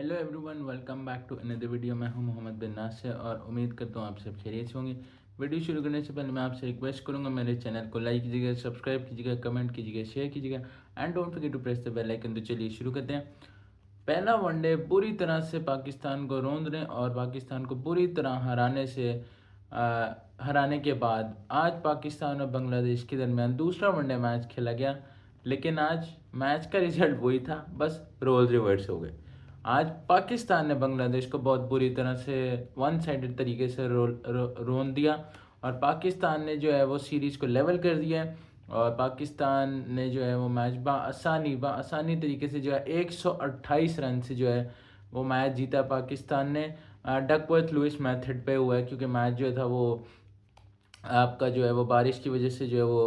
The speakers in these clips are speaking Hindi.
Hello everyone, welcome back to another video. मैं हूं मोहम्मद बिन नासिर और उम्मीद करता हूं आप सब खैरियत से होंगे। वीडियो शुरू करने से पहले मैं आपसे रिक्वेस्ट करूंगा, मेरे चैनल को लाइक कीजिएगा, सब्सक्राइब कीजिएगा, कमेंट कीजिएगा, शेयर कीजिएगा and don't forget to press the bell icon. तो चलिए शुरू करते हैं। पहला वनडे पूरी तरह से पाकिस्तान को रौंदने और पाकिस्तान को पूरी तरह हराने के बाद आज पाकिस्तान और बांग्लादेश के दरमियान दूसरा वनडे मैच खेला गया। लेकिन आज मैच का रिजल्ट वही था, बस रोल रिवर्स हो गए। आज पाकिस्तान ने बांग्लादेश को बहुत बुरी तरह से वन साइडेड तरीके से रोन दिया और पाकिस्तान ने जो है वो सीरीज़ को लेवल कर दिया है। और पाकिस्तान ने जो है वो मैच बआसानी तरीके से जो है 128 रन से जो है वो मैच जीता पाकिस्तान ने। डकवर्थ लुइस मेथड पे हुआ है, क्योंकि मैच जो था वो आपका जो है वो बारिश की वजह से जो है वो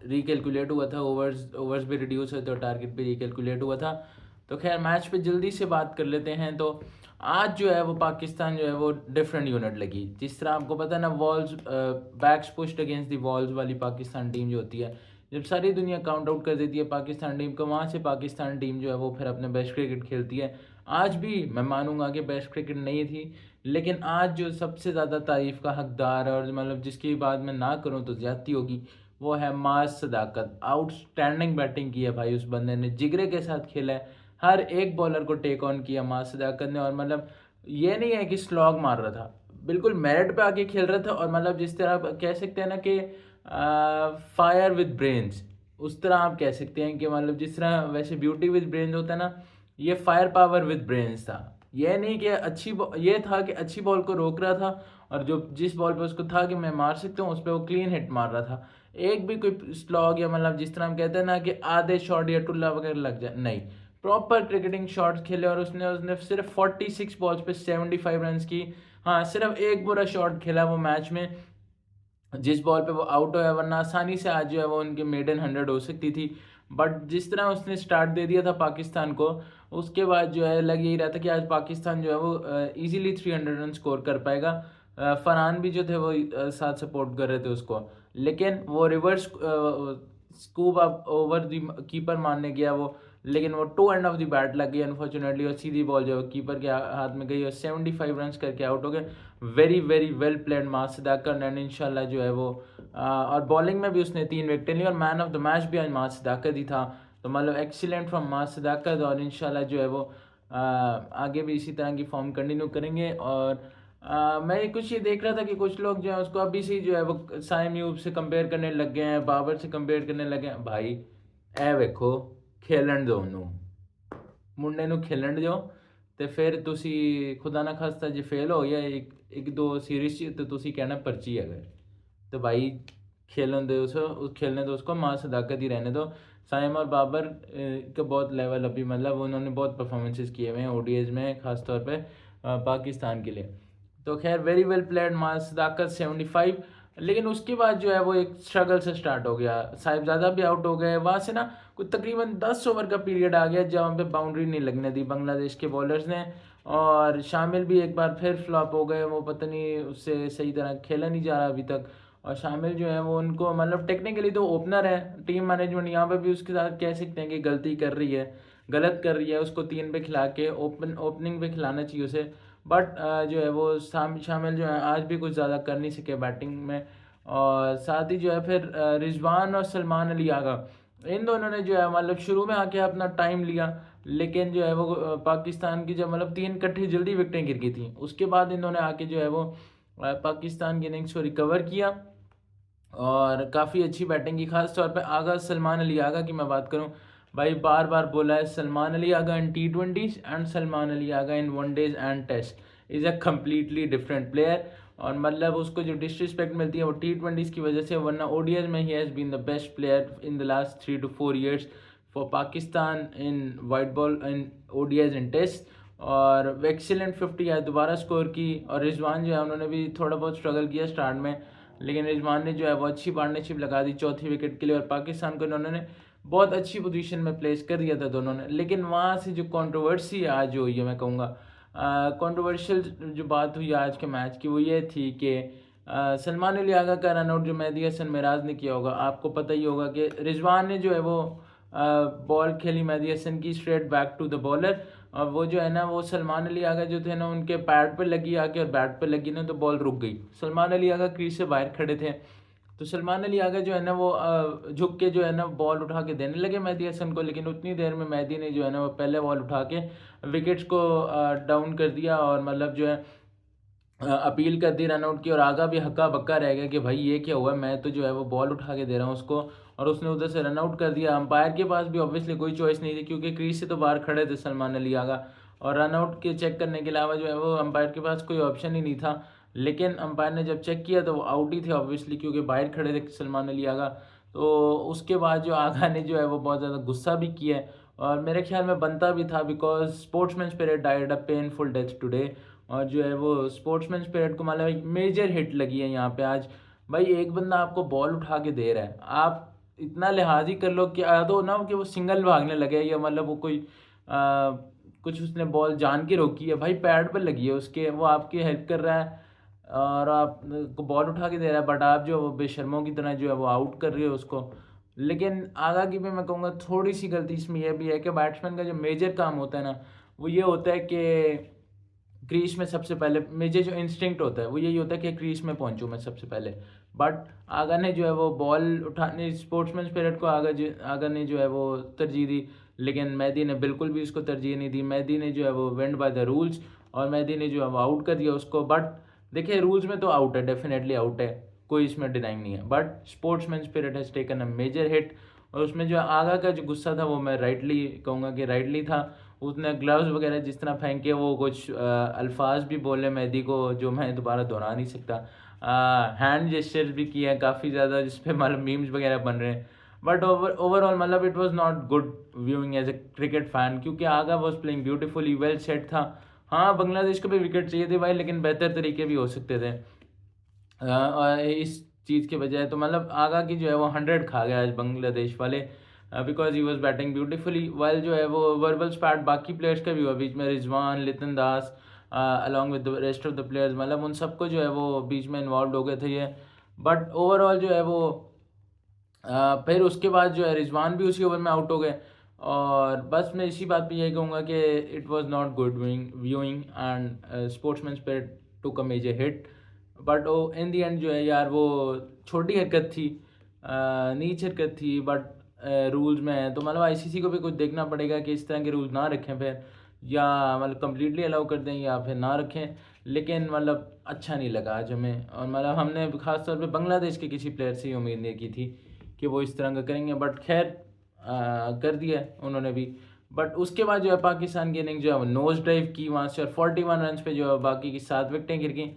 रिकैलकुलेट हुआ था। ओवर्स भी रिड्यूस हुए थे और टारगेट भी रिकैलकुलेट हुआ था। तो खैर मैच पे जल्दी से बात कर लेते हैं। तो आज जो है वो पाकिस्तान जो है वो डिफरेंट यूनिट लगी। जिस तरह आपको पता है ना, walls backs pushed against the walls वाली पाकिस्तान टीम जो होती है, जब सारी दुनिया काउंट आउट कर देती है पाकिस्तान टीम को, वहाँ से पाकिस्तान टीम जो है वो फिर अपने बेस्ट क्रिकेट खेलती है। आज भी मैं मानूंगा कि बेस्ट क्रिकेट नहीं थी, लेकिन आज जो सबसे ज़्यादा तारीफ़ का हकदार है और मतलब जिसकी बात मैं ना करूँ तो ज़्यादती होगी, वो है माज सदाकत। आउटस्टैंडिंग बैटिंग की है भाई, उस बंदे ने जिगरे के साथ खेला है, हर एक बॉलर को टेक ऑन किया माज सदाकत ने। और मतलब ये नहीं है कि स्लॉग मार रहा था, बिल्कुल मेरिट पे आके खेल रहा था। और मतलब जिस तरह आप कह सकते हैं ना कि फायर विद ब्रेन्स, उस तरह आप कह सकते हैं कि मतलब जिस तरह वैसे ब्यूटी विद ब्रेन्स होता है ना, ये फायर पावर विद ब्रेन्स था। ये नहीं कि ये था कि अच्छी बॉल को रोक रहा था और जो जिस बॉल पे उसको था कि मैं मार सकता हूँ उस पर वो क्लीन हिट मार रहा था। एक भी कोई स्लॉग या मतलब जिस तरह हम कहते हैं ना कि आधे शॉट या टुल्ला वगैरह लग जाए, नहीं, प्रॉपर क्रिकेटिंग शॉट्स खेले। और उसने उसने सिर्फ 46 बॉल्स पे 75 रन की। हाँ, सिर्फ एक बुरा शॉट खेला वो मैच में, जिस बॉल पे वो आउट हुआ, वरना आसानी से आज जो है वो उनकी मेडन 100 हो सकती थी। बट जिस तरह उसने स्टार्ट दे दिया था पाकिस्तान को, उसके बाद जो है लग यही रहा था कि आज पाकिस्तान जो है वो इजीली 300 रन स्कोर कर पाएगा। फरहान भी जो थे वो साथ सपोर्ट कर रहे थे उसको, लेकिन वो reverse scoop up over the keeper मारने गया वो, लेकिन वो toe end of the bat लग गई अनफॉर्चुनेटली और सीधी बॉल जो कीपर के हाथ में गई और 75 रन करके आउट हो गए। Very very well played mass Sadaqat and इंशाल्लाह जो है वो और बॉलिंग में भी उसने 3 विकेटें ली और मैन ऑफ द मैच भी आज मास सदाकत ही था। तो मतलब एक्सीलेंट फ्रॉम मास सदाकत। और इंशाल्लाह जो है वो आगे भी इसी तरह की फॉर्म कंटिन्यू करेंगे। और मैं कुछ ये देख रहा था कि कुछ लोग जो है उसको अभी से ही जो है वो साइम यूब से कंपेयर करने लग गए हैं, बाबर से कंपेयर करने लगे हैं। भाई ए वेखो, खेलन दो ਉਹਨੂੰ, ਮੁੰਡੇ ਨੂੰ ਖੇਲਣ ਦਿਓ। ਤੇ ਫਿਰ ਤੁਸੀਂ खुदा ना खास्ता जे फेल हो गया एक दो सीरीज तो तुसी कहना पर्ची है गए। तो भाई खेलने दो उसको, माँ सदाकत ही रहने दो। साइम और बाबर का बहुत लेवल अभी, मतलब उन्होंने बहुत परफॉर्मेंसेस किए हुए हैं ओडीएज में, खासतौर पे पाकिस्तान के लिए। तो खैर वेरी वेल प्लेड माँ सदाकत 75। लेकिन उसके बाद जो है वो एक स्ट्रगल से स्टार्ट हो गया। साहिबजादा भी आउट हो गए वहाँ से ना, कुछ तकरीबन 10 ओवर का पीरियड आ गया जहाँ पे बाउंड्री नहीं लगने दी बांग्लादेश के बॉलर्स ने। और शामिल भी एक बार फिर फ्लॉप हो गए, वो पता नहीं उससे सही तरह खेला नहीं जा रहा अभी तक। और शामिल जो है वो उनको मतलब टेक्निकली तो ओपनर है, टीम मैनेजमेंट यहाँ पे भी उसके साथ कह सकते हैं कि गलती कर रही है, गलत कर रही है। उसको 3 पे खिला के ओपनिंग पे खिलाना चाहिए उसे। बट जो है वो शामिल जो है आज भी कुछ ज़्यादा कर नहीं सके बैटिंग में। और साथ ही जो है फिर रिजवान और सलमान अली आगा, इन दोनों ने जो है मतलब शुरू में आके अपना टाइम लिया, लेकिन जो है वो पाकिस्तान की जब मतलब 3 इकट्ठी जल्दी विकटें गिर गई थी, उसके बाद इन्होंने आके जो है वो पाकिस्तान की इनिंग्स को रिकवर किया और काफ़ी अच्छी बैटिंग की। खास तौर पे आगा सलमान अली आगा की मैं बात करूं, भाई बार बार बोला है, Salman Ali Agha in T20s and Salman Ali Agha in one days and test is a completely different player. और मतलब उसको जो डिसरिस्पेक्ट मिलती है वो T20s की वजह से, वरना ओडीएज में ही has been the best player in the last 3 to 4 years for Pakistan in white ball in ODIs in test. और एक्सीलेंट 50 है दोबारा स्कोर की। और रिजवान जो है उन्होंने भी थोड़ा बहुत स्ट्रगल किया स्टार्ट में, लेकिन रिजवान ने जो है वो अच्छी पार्टनरशिप लगा दी 4थी विकेट के लिए और पाकिस्तान को उन्होंने बहुत अच्छी पोजीशन में प्लेस कर दिया था दोनों ने। लेकिन वहाँ से जो कंट्रोवर्सी आज हुई है, मैं कहूँगा कंट्रोवर्शियल जो बात हुई आज के मैच की, वो ये थी कि सलमान अली आगा का रन आउट जो मेहदी हसन मिराज ने किया होगा, आपको पता ही होगा कि रिजवान ने जो है वो बॉल खेली मेहदी हसन की straight back to the bowler, और वो जो है ना वो सलमान अली आगा जो थे ना उनके पैड पे लगी आके, और बैट पे लगी ना तो बॉल रुक गई। सलमान अली आगा क्रीज से बाहर खड़े थे, तो सलमान अली आगा जो है ना वो झुक के जो है ना बॉल उठा के देने लगे मेहदी हसन को, लेकिन उतनी देर में मेहदी ने जो है ना वो पहले बॉल उठा के विकेट्स को डाउन कर दिया, और मतलब जो है अपील कर दी रन आउट की, और आगा भी हक्का बक्का रह गया कि भाई ये क्या हुआ, मैं तो जो है वो बॉल उठा के दे रहा हूँ उसको, और उसने उधर से रन आउट कर दिया। अंपायर के पास भी ऑब्वियसली कोई चॉइस नहीं थी, क्योंकि क्रीज से तो बाहर खड़े थे सलमान अली आगा, और रन आउट के चेक करने के अलावा जो है वो अंपायर के पास कोई ऑप्शन ही नहीं था। लेकिन अंपायर ने जब चेक किया तो वो आउट ही थे ऑब्वियसली, क्योंकि बाहर खड़े थे सलमान अली आगा। तो उसके बाद जो आगा ने जो है वो बहुत ज़्यादा गुस्सा भी किया है, और मेरे ख्याल में बनता भी था, because sportsman spirit died a painful death today. और जो है वो स्पोर्ट्समैन स्पिरिट को मतलब एक मेजर हिट लगी है यहाँ पे आज। भाई एक बंदा आपको बॉल उठा के दे रहा है, आप इतना लिहाज ही कर लो कि तो ना कि वो सिंगल भागने लगे, या मतलब वो कोई कुछ उसने बॉल जान के रोकी है, भाई पैड पर लगी है उसके, वो आपकी हेल्प कर रहा है और आप को बॉल उठा के दे रहा है, बट आप जो बेशर्मों की तरह जो है वो आउट कर रहे हो उसको। लेकिन आगा की भी मैं कहूँगा थोड़ी सी गलती इसमें यह भी है कि बैट्समैन का जो मेजर काम होता है ना वो ये होता है कि क्रीज में सबसे पहले मेजर जो इंस्टिंक्ट होता है वो यही होता है कि क्रीज में पहुंचूं मैं सबसे पहले। बट आगा ने जो है वो बॉल उठाने स्पोर्ट्समैन स्पिरिट को आगा ने जो है वो तरजीह दी, लेकिन मेहदी ने बिल्कुल भी उसको तरजीह नहीं दी। मेहदी ने जो है वो वेंट बाय द रूल्स, और मेहदी ने जो है वो आउट कर दिया उसको। बट देखिए रूल्स में तो आउट है, डेफिनेटली आउट है, कोई इसमें डिनाइंग नहीं है, but sportsman spirit has taken a major hit. और उसमें जो आगा का जो गुस्सा था वो मैं राइटली कहूँगा कि राइटली था। उसने ग्लव्स वगैरह जिस तरह फेंके, वो कुछ अल्फाज भी बोले मेहदी को जो मैं दोबारा दोहरा नहीं सकता, हैंड जेस्चर्स भी किए हैं काफ़ी ज़्यादा, जिस पे मतलब मीम्स वगैरह बन रहे हैं। बट ओवरऑल मतलब it was not good viewing as a cricket fan, क्योंकि Agha was playing beautifully, well set था। हाँ बांग्लादेश को भी विकेट चाहिए थे भाई, लेकिन बेहतर तरीके भी हो सकते थे। और इस चीज़ के बजाय तो मतलब आगा की जो है वो 100 खा गया आज बांग्लादेश वाले, because he was batting beautifully. While जो है वो वर्बल स्पैट बाकी प्लेयर्स का भी हुआ बीच में, Rizwan, Litton Das along with the rest of the players, मतलब उन सबको जो है वो बीच में इन्वॉल्व हो गए थे ये। बट ओवरऑल जो है वो फिर उसके बाद जो है रिजवान भी उसी ओवर में आउट हो गए। और बस मैं इसी बात पे यही कहूँगा कि it was not good viewing and sportsman spirit took a major hit. But वो इन दी एंड जो है यार वो छोटी हरकत थी, नीच हरकत थी, बट रूल्स में है, तो मतलब आईसीसी को भी कुछ देखना पड़ेगा कि इस तरह के रूल्स ना रखें फिर, या मतलब कम्प्लीटली अलाउ कर दें या फिर ना रखें। लेकिन मतलब अच्छा नहीं लगा आज हमें, और मतलब हमने खास तौर पे बांग्लादेश के किसी प्लेयर से ही उम्मीद नहीं की थी कि वो इस तरह का करेंगे, बट खैर कर दिया उन्होंने भी। बट उसके बाद जो है पाकिस्तान की इनिंग जो है वो नोज ड्राइव की वहाँ से, और 41 रन पे जो है बाकी की 7 विकेटें गिर गई।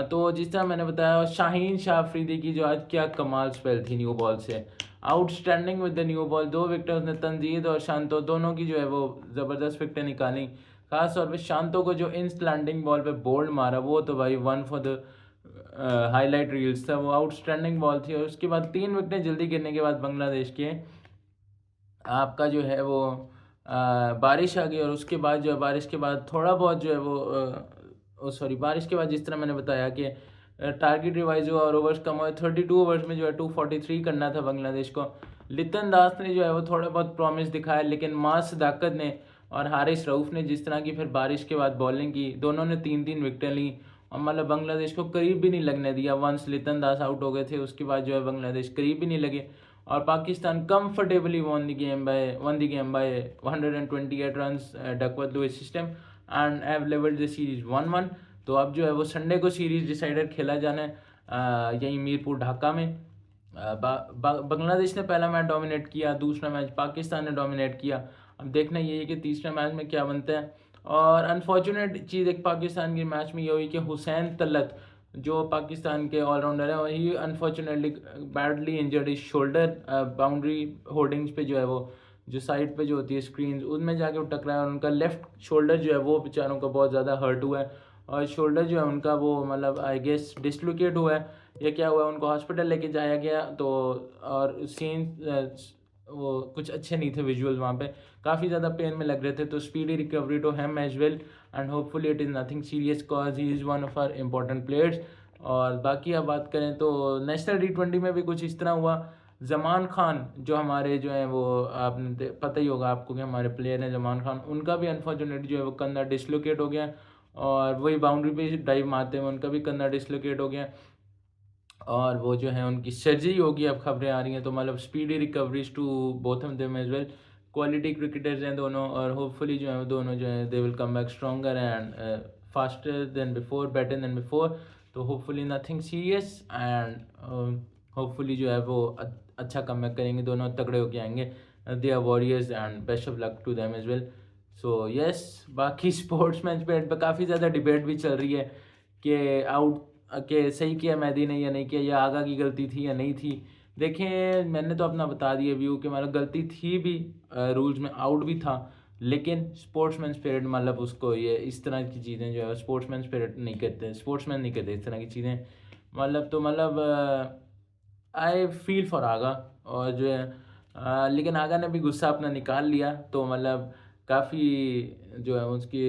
तो जिस तरह मैंने बताया शाहीन शाह अफरीदी की जो आज क्या कमाल स्पेल थी न्यू बॉल से, outstanding with the new ball. 2 wicket उसने, तंजीद और शांतो दोनों की जो है वो ज़बरदस्त विकेटें निकाली। खास तौर पे शांतो को जो इन लैंडिंग बॉल पे बोल्ड मारा वो तो भाई one for the highlight reels था, वो आउटस्टैंडिंग बॉल थी। और उसके बाद 3 विकेटें जल्दी गिरने के बाद बांग्लादेश के आपका जो है वो बारिश आ गई, और उसके बाद जो है बारिश के बाद थोड़ा बहुत जो है वो सॉरी बारिश के बाद जिस तरह मैंने बताया कि टारगेट रिवाइज हुआ और ओवर्स कम हुए। 32 ओवर्स में जो है 243 करना था बांग्लादेश को। लितन दास ने जो है वो थोड़ा बहुत प्रॉमिस दिखाया, लेकिन मां सदाकत ने और हारिस रऊफ ने जिस तरह की फिर बारिश के बाद बॉलिंग की, दोनों ने 3-3 विकेटें ली, और मतलब बांग्लादेश को करीब भी नहीं लगने दिया। वंस लितन दास आउट हो गए थे उसके बाद जो है बांग्लादेश करीब भी नहीं लगे, और Pakistan comfortably won the game by 128 runs Duckworth Lewis system and have levelled the series 1-1। तो अब जो है वो संडे को सीरीज डिसाइडर खेला जाना है यहीं मीरपुर ढाका में। बांग्लादेश ने पहला मैच डोमिनेट किया, दूसरा मैच पाकिस्तान ने डोमिनेट किया। अब देखना ये है कि तीसरे मैच में क्या बनता है। और अनफॉर्चुनेट चीज़ एक पाकिस्तान के मैच में ये हुई कि हुसैन तलत जो पाकिस्तान के ऑलराउंडर है, वही अनफॉर्चुनेटली बैडली इंजर्ड इस शोल्डर बाउंड्री होर्डिंग्स पे जो है वो जो साइड पे जो होती है स्क्रीन उनमें जाके वो टकराया, और उनका लेफ्ट शोल्डर जो है वो बेचारों का बहुत ज़्यादा हर्ट हुआ है। और शोल्डर जो है उनका वो मतलब आई गेस डिसलोकेट हुआ है या क्या हुआ है, उनको हॉस्पिटल लेके जाया गया। तो और सीन वो कुछ अच्छे नहीं थे विजुअल्स वहाँ पे, काफ़ी ज़्यादा पेन में लग रहे थे। तो speedy recovery to him as well, and hopefully it is nothing serious cause he is one of our important players. और बाकी अब बात करें तो नेशनल T20 में भी कुछ इस तरह हुआ ज़मान खान जो हमारे जो हैं वो आपने पता ही होगा आपको कि हमारे प्लेयर हैं ज़मान खान, उनका भी अनफॉर्चुनेटली जो है वो कंधा डिसलोकेट हो गया है और वही बाउंड्री पे डाइव मारते हैं उनका भी कंधा डिसलोकेट हो गया है और वो जो है उनकी सर्जरी होगी अब खबरें आ रही हैं, तो मतलब speedy recoveries to both of them as well. Quality cricketers हैं दोनों और होपफुली जो है वो दोनों जो है they will come back stronger and faster than before, better than before. तो hopefully nothing serious and hopefully जो है वो अच्छा कम बैक करेंगे, दोनों तगड़े होके आएंगे। They are warriors and best of luck to them as well. So yes, बाकी स्पोर्ट्स मैच पे काफ़ी ज़्यादा डिबेट भी चल रही है कि आउट कि सही किया मेहदी ने या नहीं किया, या आगा की गलती थी या नहीं थी। देखें, मैंने तो अपना बता दिया व्यू कि मतलब गलती थी भी, रूल्स में आउट भी था, लेकिन स्पोर्ट्समैन स्पिरिट मतलब उसको ये इस तरह की चीज़ें जो है स्पोर्ट्समैन स्पिरिट नहीं कहते, स्पोर्ट्समैन नहीं कहते इस तरह की चीज़ें। मतलब तो मतलब आई फील फॉर आगा और जो है लेकिन आगा ने भी गुस्सा अपना निकाल लिया, तो मतलब काफ़ी जो है उसकी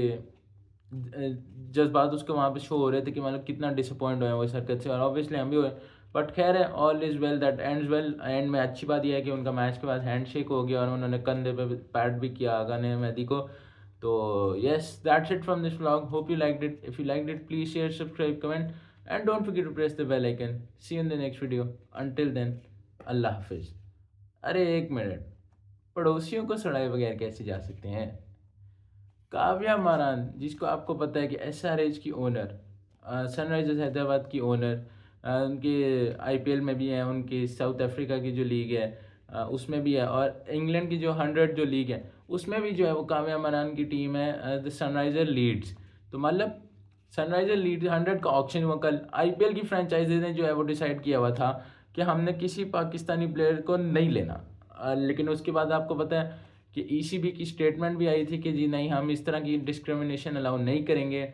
जज्बात उसके वहाँ पे शो हो रहे थे कि मतलब कितना डिसअपॉइंट हुए हैं वो इस हरकत से, और ऑब्वियसली हम भी हुए। बट खैर है, all is well that ends well. And में अच्छी बात यह है कि उनका मैच के बाद हैंडशेक हो गया और उन्होंने कंधे पे पैड भी किया आगा ने मेहदी को। तो yes, that's it from this vlog. Hope you liked it. If you liked it, please share, subscribe, comment and don't forget to press the bell icon. See you in the next video. Until then, अल्लाह हाफिज़। अरे एक मिनट, पड़ोसियों को सड़ाए बगैर कैसे जा सकते हैं? काव्या मारान, जिसको आपको पता है कि एसआरएच की ओनर, सनराइजर्स हैदराबाद की ओनर, उनके आईपीएल में भी है, उनकी साउथ अफ्रीका की जो लीग है उसमें भी है, और इंग्लैंड की जो 100 जो लीग है उसमें भी जो है वो काव्या मारान की टीम है, द सनराइजर लीड्स। तो मतलब सनराइजर लीड्स 100 का ऑक्शन हुआ कल। आईपीएल की फ्रेंचाइजी ने जो है वो डिसाइड किया हुआ था कि हमने किसी पाकिस्तानी प्लेयर को नहीं लेना, लेकिन उसके बाद आपको पता है कि ईसीबी की स्टेटमेंट भी आई थी कि जी नहीं, हम इस तरह की डिस्क्रिमिनेशन अलाउ नहीं करेंगे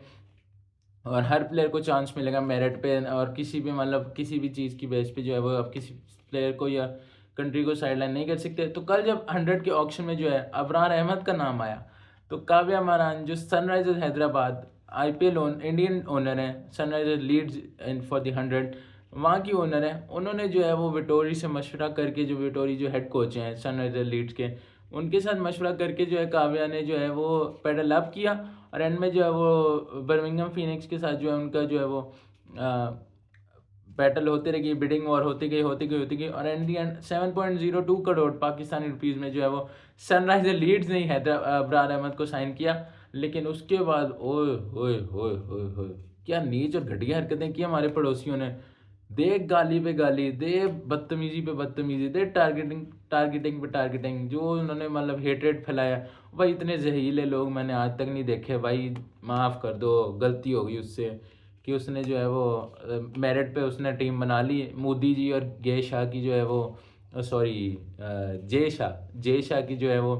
और हर प्लेयर को चांस मिलेगा मेरिट पे, और किसी भी मतलब किसी भी चीज़ की बेस पे जो है वो अब किसी प्लेयर को या कंट्री को साइडलाइन नहीं कर सकते। तो कल जब 100 के ऑक्शन में जो है अबरार अहमद का नाम आया, तो काव्या मारान जो Sunrisers Hyderabad IPL Indian owner है, Sunrisers leads in for the 100 वहाँ की ओनर है, उन्होंने जो है वो विटोरी से मशवरा करके, जो विटोरी जो हेड कोच हैं सनराइजर लीड्स के, उनके साथ मशवरा करके जो है काव्या ने जो है वो पेडल अप किया और एंड में जो है वो बर्मिंघम फीनिक्स के साथ जो है उनका जो है वो बैटल होते रही, बिडिंग वॉर होती गई और and the and 7.02 crore Pakistani rupees में जो है वो सनराइजर लीड्स ने अबरार अहमद को साइन किया। लेकिन उसके बाद ओए होए होए होए होए, क्या नीच और घटिया हरकतें की हमारे पड़ोसियों ने। दे गाली पे गाली, दे बदतमीजी पे बदतमीजी, दे टारगेटिंग पे टारगेटिंग, जो उन्होंने मतलब हेटरेट फैलाया। भाई इतने जहीले लोग मैंने आज तक नहीं देखे भाई। माफ़ कर दो, गलती हो गई उससे कि उसने जो है वो मेरिट पे उसने टीम बना ली। मोदी जी और गे शाह की जो है वो सॉरी जे शाह की जो है वो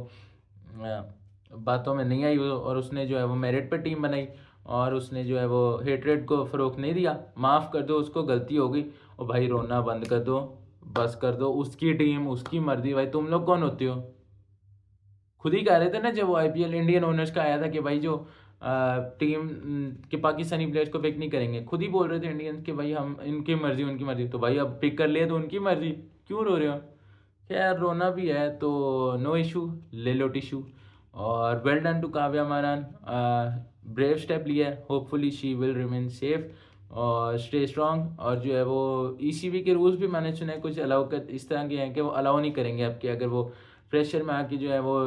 बातों में नहीं आई और उसने जो है वो मेरिट पे टीम बनाई और उसने जो है वो हेटरेट को फ़रोग़ नहीं दिया। माफ़ कर दो उसको, गलती हो गई। और भाई रोना बंद कर दो, बस कर दो। उसकी टीम, उसकी मर्ज़ी। भाई तुम लोग कौन होते हो? खुद ही कह रहे थे ना जब वो आईपीएल इंडियन ओनर्स का आया था कि भाई जो टीम के पाकिस्तानी प्लेयर्स को पिक नहीं करेंगे, खुद ही बोल रहे थे इंडियंस कि भाई हम इनकी मर्ज़ी उनकी मर्ज़ी। तो भाई अब पिक कर लिया तो उनकी मर्ज़ी, क्यों रो रहे हो? खैर रोना भी है तो नो इशू, ले लो टिशू। और well done to Kavya Maran, brave step लिया है। Hopefully she will remain safe और स्टे स्ट्रॉन्ग। और जो है वो ईसीबी के रूल्स भी मैंने सुने कुछ अलाउ कर इस तरह के हैं कि वो अलाउ नहीं करेंगे अब कि अगर वो प्रेशर में आके जो है वो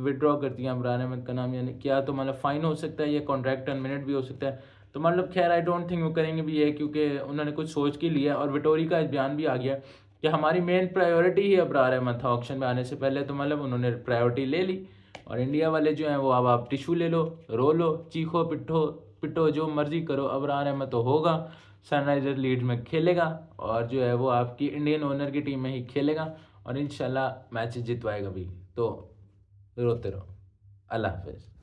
विड्रॉ करती हैं अबरार अहमद का नाम, यानी क्या तो मतलब फ़ाइन हो सकता है या कॉन्ट्रैक्ट टर्मिनेट भी हो सकता है। तो मतलब खैर आई डोंट थिंक वो करेंगे भी ये, क्योंकि उन्होंने कुछ सोच के लिया। और विटोरी का बयान भी आ गया कि हमारी मेन प्रायोरिटी ही अबरार अहमद था ऑक्शन में आने से पहले। तो मतलब उन्होंने प्रायोरिटी ले ली और इंडिया वाले जो हैं वो अब आप टिशू ले लो, रो लो, चीखो, पिट्ठो पिट्टो, जो मर्जी करो, अबरार अहमद तो होगा, सनराइजर लीड्स में खेलेगा और जो है वो आपकी इंडियन ओनर की टीम में ही खेलेगा और इंशाल्लाह मैचेस जितवाएगा भी। तो रोते रहो। अल्लाह हाफिज़।